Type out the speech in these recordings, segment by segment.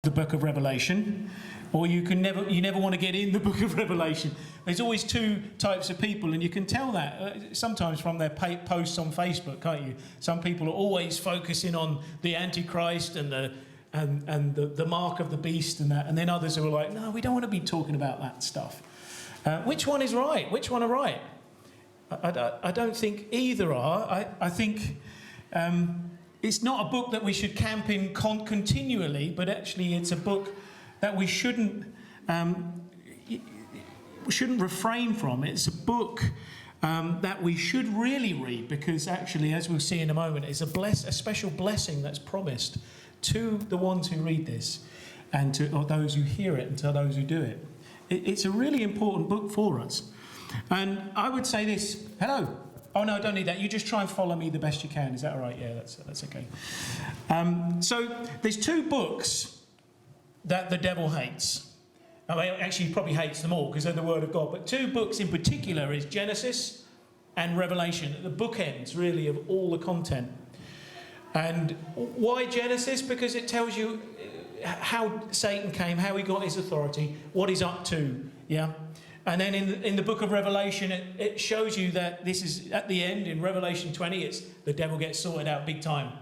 the book of Revelation, or you never want to get in the book of Revelation. There's always two types of people, and you can tell that sometimes from their posts on Facebook, can't you? Some people are always focusing on the Antichrist and the mark of the beast and that, and then others are like, no, we don't want to be talking about that stuff. Which one is right? Which one are right? I don't think either are. I think it's not a book that we should camp in continually, but actually it's a book that we shouldn't refrain from. It's a book that we should really read, because actually, as we'll see in a moment, it's a special blessing that's promised to the ones who read this, and to those who hear it, and to those who do it. It's a really important book for us. And I would say this. Hello. Oh, no, I don't need that. You just try and follow me the best you can. Is that all right? Yeah, that's okay. So there's two books that the devil hates. I mean, actually, he probably hates them all because they're the Word of God. But two books in particular is Genesis and Revelation, the bookends, really, of all the content. And why Genesis? Because it tells you how Satan came, how he got his authority, what he's up to, yeah? And then in the book of Revelation, it shows you that this is, at the end, in Revelation 20, it's the devil gets sorted out big time.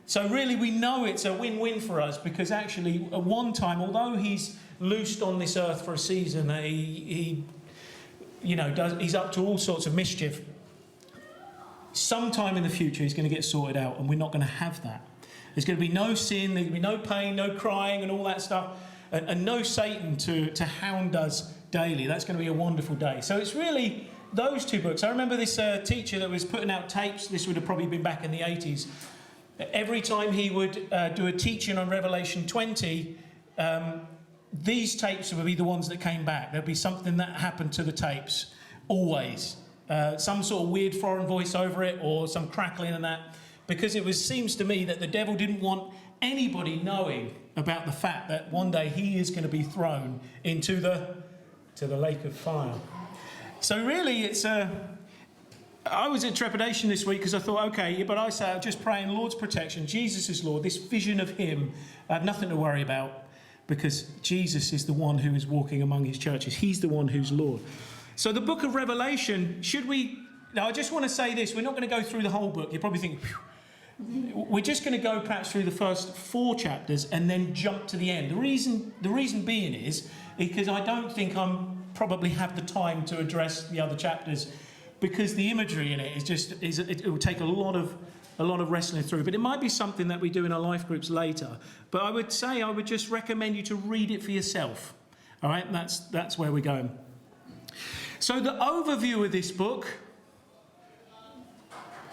So really, we know it's a win-win for us, because actually, at one time, although he's loosed on this earth for a season, he's up to all sorts of mischief. Sometime in the future, he's going to get sorted out, and we're not going to have that. There's going to be no sin, there's going to be no pain, no crying, and all that stuff, and no Satan to hound us daily. That's going to be a wonderful day. So it's really those two books. I remember this teacher that was putting out tapes. This would have probably been back in the 80s. Every time he would do a teaching on Revelation 20, these tapes would be the ones that came back. There'd be something that happened to the tapes, always. Some sort of weird foreign voice over it, or some crackling and that. Because seems to me that the devil didn't want anybody knowing about the fact that one day he is going to be thrown into the lake of fire. So really, I was in trepidation this week because I thought, okay, but I say, I'm just praying Lord's protection. Jesus is Lord. This vision of him, I have nothing to worry about, because Jesus is the one who is walking among his churches. He's the one who's Lord. So the book of Revelation, now I just want to say this, we're not going to go through the whole book. You probably think, phew. We're just going to go perhaps through the first 4 chapters and then jump to the end. The reason being is because I don't think probably have the time to address the other chapters, because the imagery in it it will take a lot of wrestling through. But it might be something that we do in our life groups later. But I would just recommend you to read it for yourself. All right, that's where we're going. So the overview of this book.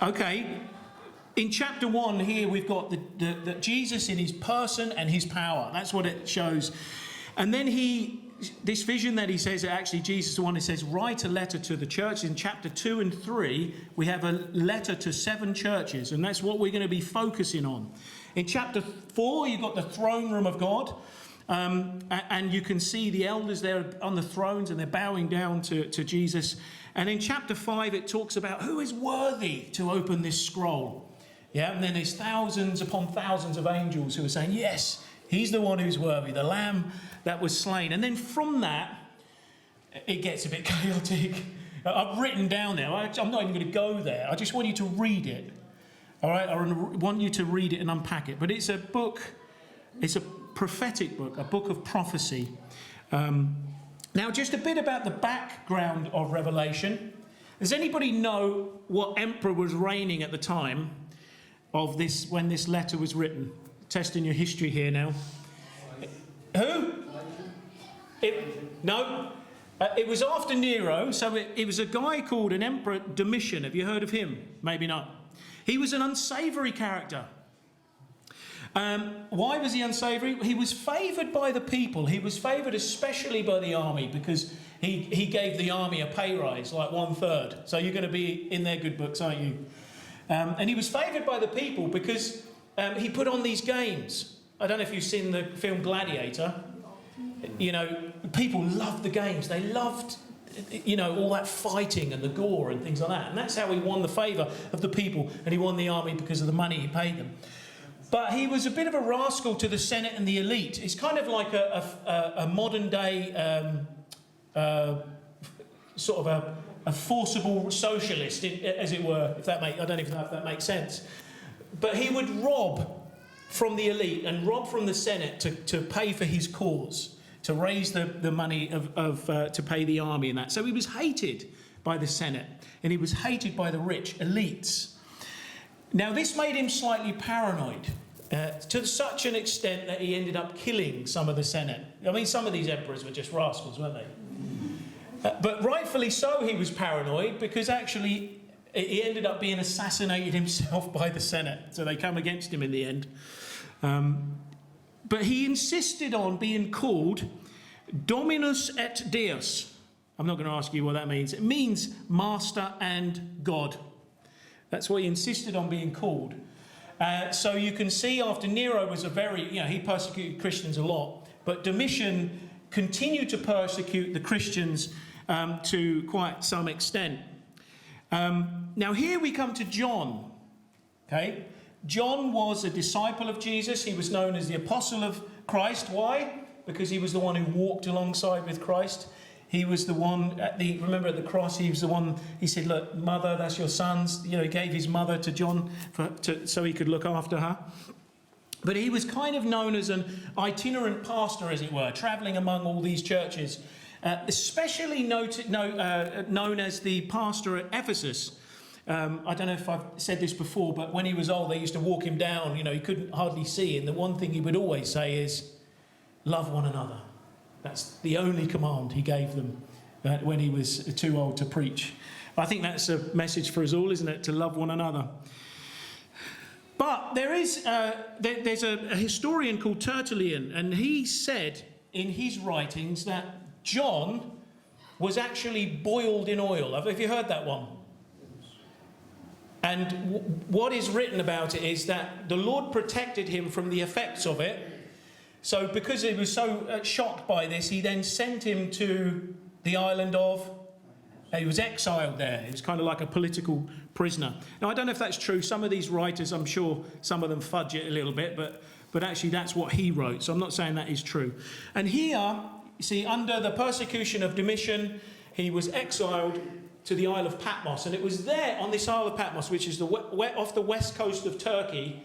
Okay. In chapter 1 here, we've got the Jesus in his person and his power. That's what it shows. And then this vision that he says, actually Jesus is the one who says, write a letter to the church. In chapter 2 and 3, we have a letter to 7 churches, and that's what we're going to be focusing on. In chapter 4, you've got the throne room of God, and you can see the elders there on the thrones, and they're bowing down to Jesus. And in chapter 5, it talks about who is worthy to open this scroll. Yeah, and then there's thousands upon thousands of angels who are saying, yes, he's the one who's worthy, the lamb that was slain. And then from that, it gets a bit chaotic. I've written down there, I'm not even going to go there. I just want you to read it. All right, I want you to read it and unpack it. But it's a book, it's a prophetic book, a book of prophecy. Now, just a bit about the background of Revelation. Does anybody know what emperor was reigning at the time of this, when this letter was written? Testing your history here now. Who? No. It was after Nero, so it was a guy called an Emperor Domitian. Have you heard of him? Maybe not. He was an unsavoury character. Why was he unsavoury? He was favoured by the people. He was favoured especially by the army, because he gave the army a pay rise, like 1/3. So you're going to be in their good books, aren't you? And he was favoured by the people because he put on these games. I don't know if you've seen the film Gladiator. You know, people loved the games. They loved, all that fighting and the gore and things like that. And that's how he won the favour of the people. And he won the army because of the money he paid them. But he was a bit of a rascal to the Senate and the elite. It's kind of like a modern day sort of a forcible socialist, as it were, if that I don't even know if that makes sense. But he would rob from the elite and rob from the Senate to pay for his cause, to raise the money to pay the army and that. So he was hated by the Senate, and he was hated by the rich elites. Now, this made him slightly paranoid, to such an extent that he ended up killing some of the Senate. I mean, some of these emperors were just rascals, weren't they? But rightfully so, he was paranoid, because actually he ended up being assassinated himself by the Senate. So they come against him in the end. But he insisted on being called Dominus et Deus. I'm not going to ask you what that means. It means master and God. That's what he insisted on being called. So you can see after Nero was he persecuted Christians a lot, but Domitian continued to persecute the Christians to quite some extent. Now here we come to John. Okay, John was a disciple of Jesus. He was known as the apostle of Christ. Why? Because he was the one who walked alongside with Christ. He was the one remember at the cross, he was the one, he said, look, mother, that's your son's. He gave his mother to John so he could look after her. But he was kind of known as an itinerant pastor, as it were, travelling among all these churches, especially known as the pastor at Ephesus. I don't know if I've said this before, but when he was old, they used to walk him down. He couldn't hardly see. And the one thing he would always say is, love one another. That's the only command he gave them when he was too old to preach. I think that's a message for us all, isn't it? To love one another. But there's a historian called Tertullian, and he said in his writings that John was actually boiled in oil. Have you heard that one? And what is written about it is that the Lord protected him from the effects of it. So because he was so shocked by this, he then sent him to the island of... he was exiled there. He was kind of like a political prisoner. Now, I don't know if that's true. Some of these writers, I'm sure some of them fudge it a little bit, but actually that's what he wrote. So I'm not saying that is true. And here, you see, under the persecution of Domitian, he was exiled to the Isle of Patmos. And it was there on this Isle of Patmos, which is off the west coast of Turkey,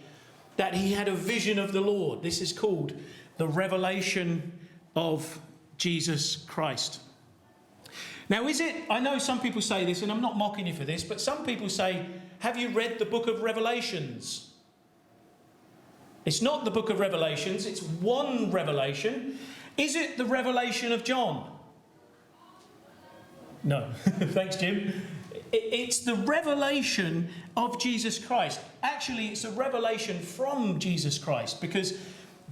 that he had a vision of the Lord. This is called the revelation of Jesus Christ. Now, I know some people say this, and I'm not mocking you for this, but some people say, have you read the book of Revelations? It's not the book of Revelations, it's one revelation. Is it the revelation of John? No. Thanks, Jim. It's the revelation of Jesus Christ. Actually, it's a revelation from Jesus Christ, because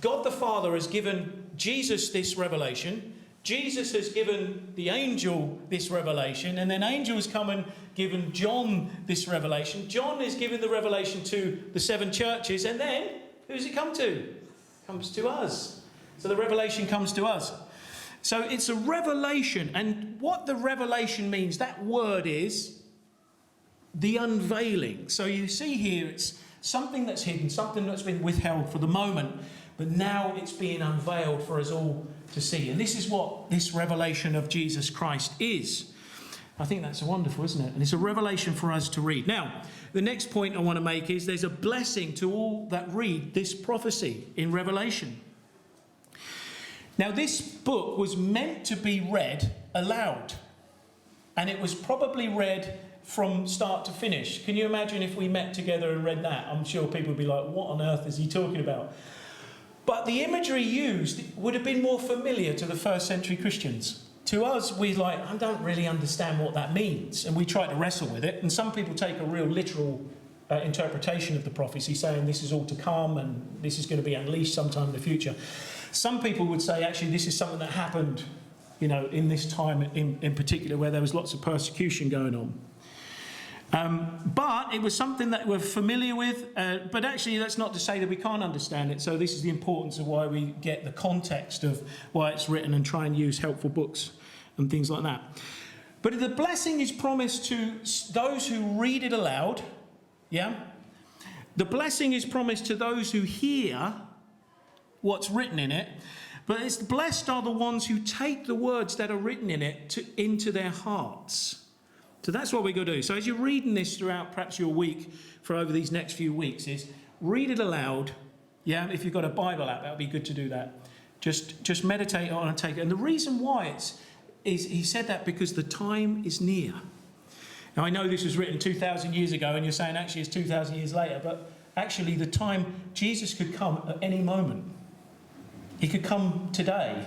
God the Father has given Jesus this revelation. Jesus has given the angel this revelation, and then angels come and given John this revelation. John is given the revelation to the 7 churches, and then who does it come to? It comes to us. So the revelation comes to us. So it's a revelation, and what the revelation means, that word is the unveiling. So you see here, it's something that's hidden, something that's been withheld for the moment, but now it's being unveiled for us all to see. And this is what this revelation of Jesus Christ is. I think that's wonderful, isn't it? And it's a revelation for us to read. Now, the next point I want to make is there's a blessing to all that read this prophecy in Revelation. Now, this book was meant to be read aloud, and it was probably read from start to finish. Can you imagine if we met together and read that? I'm sure people would be like, what on earth is he talking about? But the imagery used would have been more familiar to the first century Christians. To us, I don't really understand what that means. And we try to wrestle with it. And some people take a real literal interpretation of the prophecy, saying this is all to come and this is going to be unleashed sometime in the future. Some people would say, actually, this is something that happened, in this time in particular, where there was lots of persecution going on. But it was something that we're familiar with, but actually that's not to say that we can't understand it. So this is the importance of why we get the context of why it's written and try and use helpful books and things like that. But the blessing is promised to those who read it aloud, yeah? The blessing is promised to those who hear what's written in it, but it's blessed are the ones who take the words that are written in it into their hearts. So that's what we're going to do. So as you're reading this throughout perhaps your week for over these next few weeks, is read it aloud. Yeah, if you've got a Bible app, that would be good to do that. Just meditate on and take it. And the reason why is he said that because the time is near. Now, I know this was written 2,000 years ago, and you're saying actually it's 2,000 years later, but actually the time, Jesus could come at any moment. He could come today.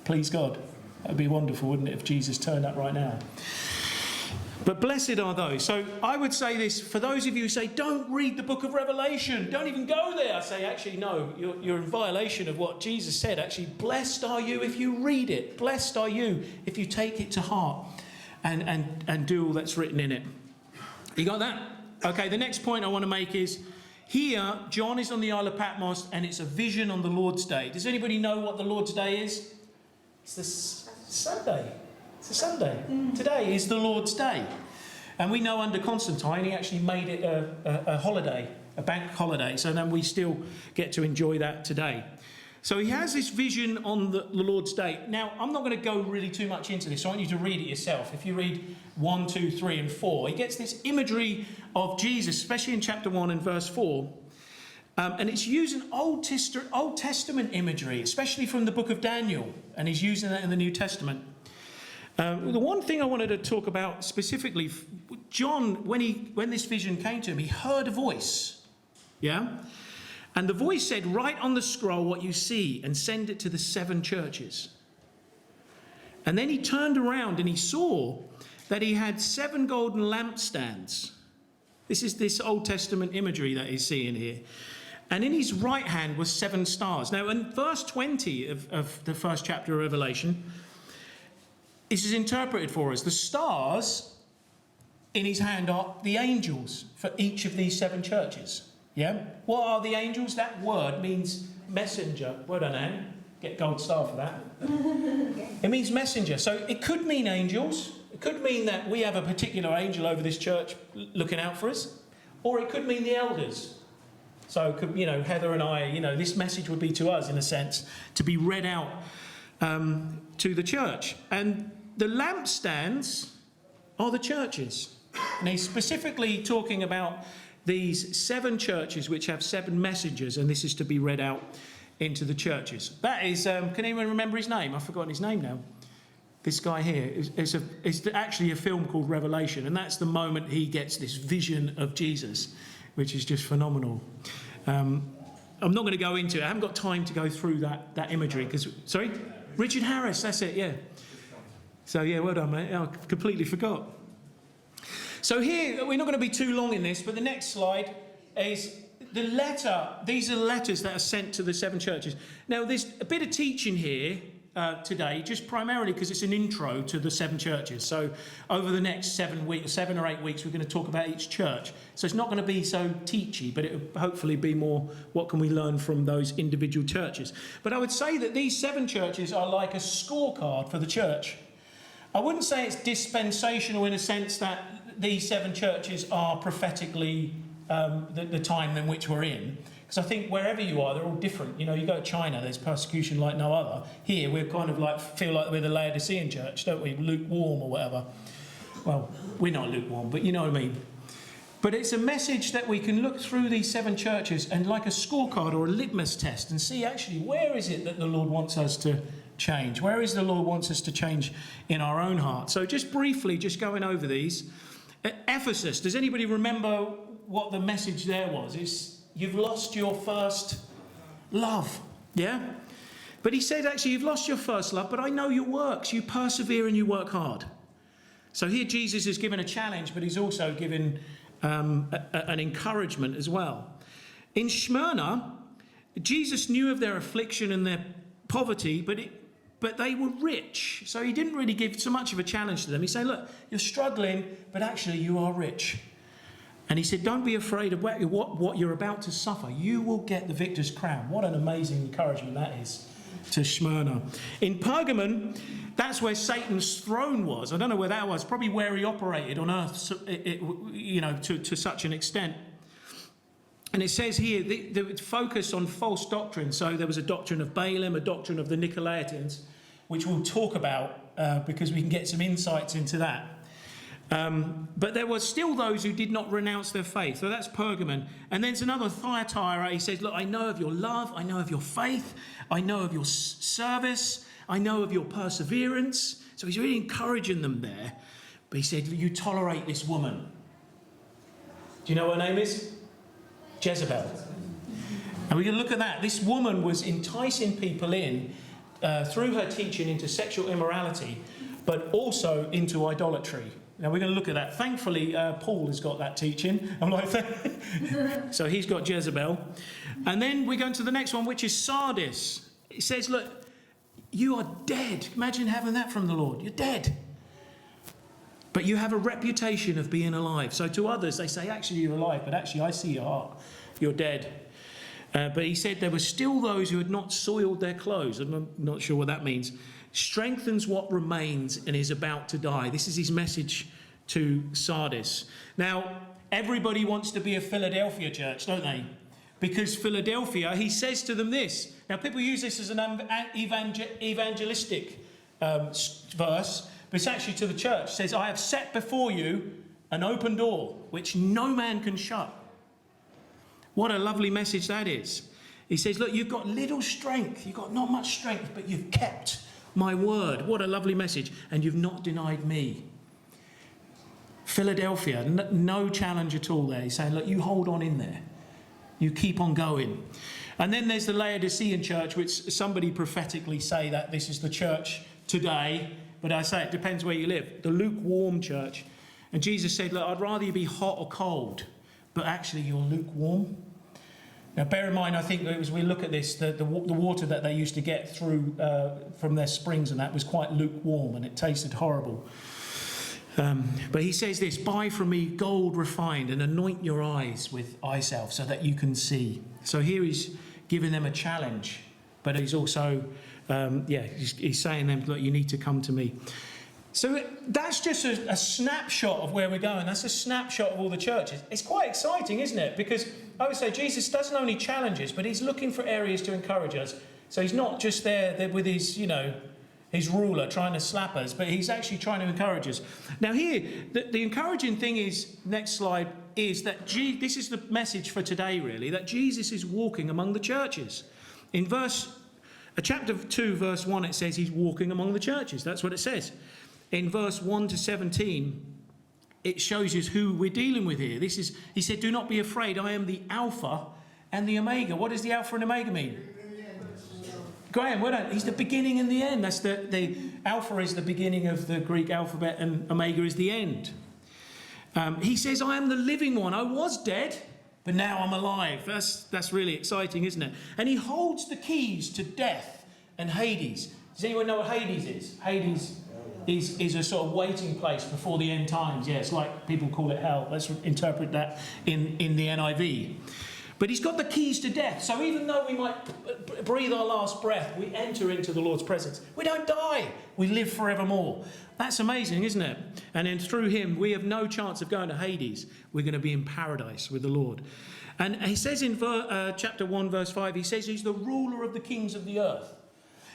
Please God. That would be wonderful, wouldn't it, if Jesus turned up right now. But blessed are those. So I would say this, for those of you who say, don't read the book of Revelation, don't even go there. I say, actually, no, you're in violation of what Jesus said. Actually, blessed are you if you read it. Blessed are you if you take it to heart and do all that's written in it. You got that? Okay, the next point I want to make is, here, John is on the Isle of Patmos, and it's a vision on the Lord's Day. Does anybody know what the Lord's Day is? It's this Sunday. It's a Sunday. Today is the Lord's Day. And we know under Constantine, he actually made it a holiday, a bank holiday. So then we still get to enjoy that today. So he has this vision on the Lord's Day. Now, I'm not going to go really too much into this. I want you to read it yourself. If you read 1, 2, 3 and 4, he gets this imagery of Jesus, especially in chapter 1 and verse 4. And it's using Old Testament imagery, especially from the book of Daniel. And he's using that in the New Testament. The one thing I wanted to talk about specifically, John, when this vision came to him, he heard a voice. Yeah? And the voice said, write on the scroll what you see and send it to the 7 churches. And then he turned around and he saw that he had 7 golden lampstands. This is this Old Testament imagery that he's seeing here. And in his right hand was 7 stars. Now, in verse 20 of the first chapter of Revelation, this is interpreted for us. The stars in his hand are the angels for each of these 7 churches. Yeah? What are the angels? That word means messenger. Well done, Anne. Get gold star for that. It means messenger. So it could mean angels. It could mean that we have a particular angel over this church looking out for us. Or it could mean the elders. So, Heather and I, this message would be to us, in a sense, to be read out to the church. And the lampstands are the churches. And he's specifically talking about these 7 churches which have 7 messengers, and this is to be read out into the churches. That is, can anyone remember his name? I've forgotten his name now. This guy here, it's actually a film called Revelation, and that's the moment he gets this vision of Jesus, which is just phenomenal. I'm not going to go into it. I haven't got time to go through that imagery. Sorry? Richard Harris, that's it, yeah. So, yeah, well done, mate. I completely forgot. So here, we're not going to be too long in this, but the next slide is the letter. These are the letters that are sent to the 7 churches. Now, there's a bit of teaching here today, just primarily because it's an intro to the 7 churches. So over the next 7 or 8 weeks, we're going to talk about each church. So it's not going to be so teachy, but it will hopefully be more, what can we learn from those individual churches? But I would say that these 7 churches are like a scorecard for the church. I wouldn't say it's dispensational in a sense that these 7 churches are prophetically the time in which we're in. Because I think wherever you are, they're all different. You go to China, there's persecution like no other. Here, we're kind of feel like we're the Laodicean church, don't we? Lukewarm or whatever. Well, we're not lukewarm, but you know what I mean. But it's a message that we can look through these 7 churches and like a scorecard or a litmus test and see actually where is it that the Lord wants us to change? Where is the Lord wants us to change in our own heart? So just briefly, just going over these. At Ephesus, does anybody remember what the message there was? It's, you've lost your first love. Yeah? But he said, actually, you've lost your first love, but I know your works. You persevere and you work hard. So here Jesus is given a challenge, but he's also given an encouragement as well. In Smyrna, Jesus knew of their affliction and their poverty, but they were rich. So he didn't really give so much of a challenge to them. He said, look, you're struggling, but actually you are rich. And he said, don't be afraid of what you're about to suffer. You will get the victor's crown. What an amazing encouragement that is to Smyrna. In Pergamon, that's where Satan's throne was. I don't know where that was. Probably where he operated on earth, to such an extent. And it says here, the focus on false doctrine. So there was a doctrine of Balaam, a doctrine of the Nicolaitans, which we'll talk about because we can get some insights into that. But there were still those who did not renounce their faith. So that's Pergamon. And there's another Thyatira. He says, look, I know of your love. I know of your faith. I know of your service. I know of your perseverance. So he's really encouraging them there. But he said, you tolerate this woman. Do you know what her name is? Jezebel. And we can look at that. This woman was enticing people in through her teaching into sexual immorality, but also into idolatry. Now we're going to look at that. Thankfully, Paul has got that teaching. I'm like, so he's got Jezebel. And then we go into the next one, which is Sardis. It says, look, you are dead. Imagine having that from the Lord. You're dead. But you have a reputation of being alive. So to others, they say, actually, you're alive. But actually, I see your heart. You're dead. But he said there were still those who had not soiled their clothes. I'm not sure what that means. Strengthens what remains and is about to die. This is his message to Sardis. Now, everybody wants to be a Philadelphia church, don't they? Because Philadelphia, he says to them this. Now, people use this as an evangelistic verse. But it's actually to the church. It says, I have set before you an open door, which no man can shut. What a lovely message that is. He says, look, you've got little strength. You've got not much strength, but you've kept my word. What a lovely message. And you've not denied me. Philadelphia, no challenge at all there. He's saying, look, you hold on in there. You keep on going. And then there's the Laodicean church, which somebody prophetically say that this is the church today. But I say it depends where you live. The lukewarm church. And Jesus said, look, I'd rather you be hot or cold. But actually, you're lukewarm. Now, bear in mind, I think as we look at this, the water that they used to get through from their springs and that was quite lukewarm and it tasted horrible. But he says this, buy from me gold refined and anoint your eyes with eye salve so that you can see. So here he's giving them a challenge. But he's also... he's saying them, look, you need to come to me. So that's just a snapshot of where we're going. That's a snapshot of all the churches. It's quite exciting, isn't it? Because I would say Jesus doesn't only challenge us, but he's looking for areas to encourage us. So he's not just there with his, his ruler trying to slap us, but he's actually trying to encourage us. Now here, the encouraging thing is, next slide, is that this is the message for today, really, that Jesus is walking among the churches. In chapter 2, verse 1, it says he's walking among the churches. That's what it says. In verse 1 to 17, it shows us who we're dealing with here. He said, do not be afraid. I am the Alpha and the Omega. What does the Alpha and Omega mean? Graham, he's the beginning and the end. That's the Alpha is the beginning of the Greek alphabet and Omega is the end. He says, I am the living one. I was dead, but now I'm alive. That's really exciting, isn't it? And he holds the keys to death and Hades. Does anyone know what Hades is? Hades is a sort of waiting place before the end times. Yeah, it's like people call it hell. Let's interpret that in the NIV. But he's got the keys to death. So even though we might breathe our last breath, we enter into the Lord's presence. We don't die. We live forevermore. That's amazing, isn't it? And then through him, we have no chance of going to Hades. We're going to be in paradise with the Lord. And he says in chapter 1, verse 5, he says he's the ruler of the kings of the earth.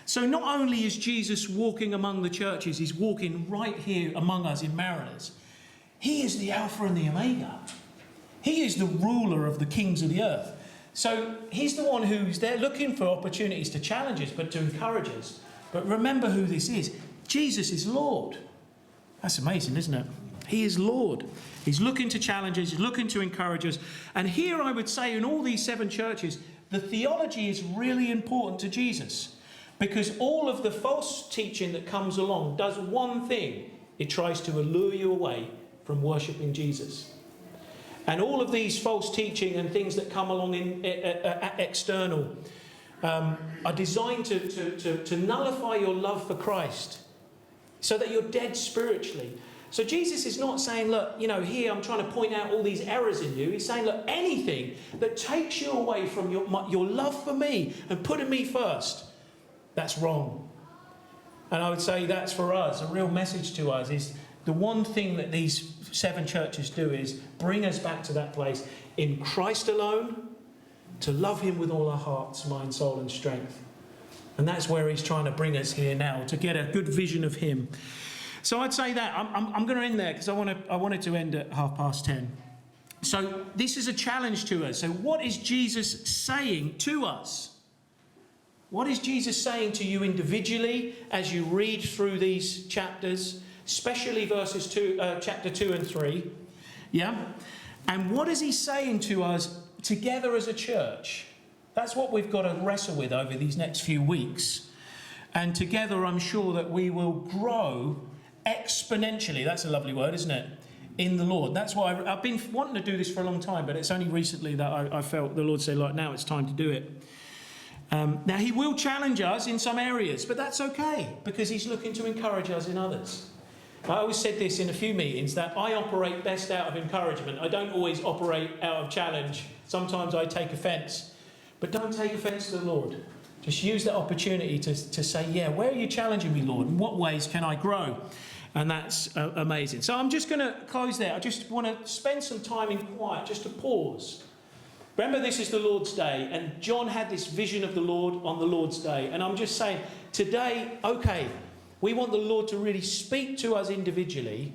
So not only is Jesus walking among the churches, he's walking right here among us in Mariners. He is the Alpha and the Omega. He is the ruler of the kings of the earth. So he's the one who's there looking for opportunities to challenge us, but to encourage us. But remember who this is. Jesus is Lord. That's amazing, isn't it? He is Lord. He's looking to challenge us. He's looking to encourage us. And here I would say in all these 7 churches, the theology is really important to Jesus. Because all of the false teaching that comes along does one thing. It tries to allure you away from worshipping Jesus. And all of these false teaching and things that come along in external are designed to nullify your love for Christ so that you're dead spiritually. So Jesus is not saying, look, here I'm trying to point out all these errors in you. He's saying, look, anything that takes you away from your love for me and putting me first, that's wrong. And I would say that's for us, a real message to us is the one thing that these 7 churches do is bring us back to that place in Christ alone, to love him with all our hearts, mind, soul and strength. And that's where he's trying to bring us here now, to get a good vision of him. So I'd say that. I'm going to end there because I wanted to end at 10:30. So this is a challenge to us. So what is Jesus saying to us? What is Jesus saying to you individually as you read through these chapters, especially chapter 2 and 3? Yeah? And what is he saying to us together as a church? That's what we've got to wrestle with over these next few weeks. And together I'm sure that we will grow exponentially. That's a lovely word, isn't it? In the Lord. That's why I've been wanting to do this for a long time, but it's only recently that I felt the Lord say, like, now it's time to do it. Now, he will challenge us in some areas, but that's okay, because he's looking to encourage us in others. I always said this in a few meetings, that I operate best out of encouragement. I don't always operate out of challenge. Sometimes I take offence. But don't take offence to the Lord. Just use that opportunity to say, yeah, where are you challenging me, Lord? In what ways can I grow? And that's amazing. So I'm just going to close there. I just want to spend some time in quiet, just to pause. Remember, this is the Lord's Day, and John had this vision of the Lord on the Lord's Day. And I'm just saying, today, okay, we want the Lord to really speak to us individually,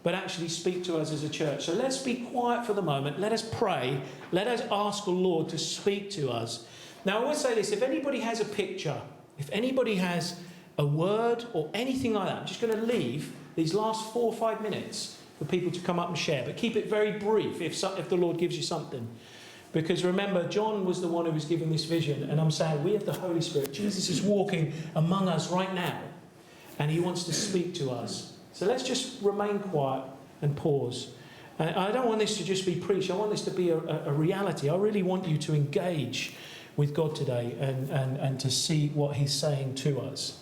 but actually speak to us as a church. So let's be quiet for the moment. Let us pray. Let us ask the Lord to speak to us. Now, I want to say this. If anybody has a picture, if anybody has a word or anything like that, I'm just going to leave these last 4 or 5 minutes for people to come up and share. But keep it very brief if the Lord gives you something. Because remember, John was the one who was given this vision. And I'm saying we have the Holy Spirit. Jesus is walking among us right now. And he wants to speak to us. So let's just remain quiet and pause. I don't want this to just be preached. I want this to be a reality. I really want you to engage with God today and to see what he's saying to us.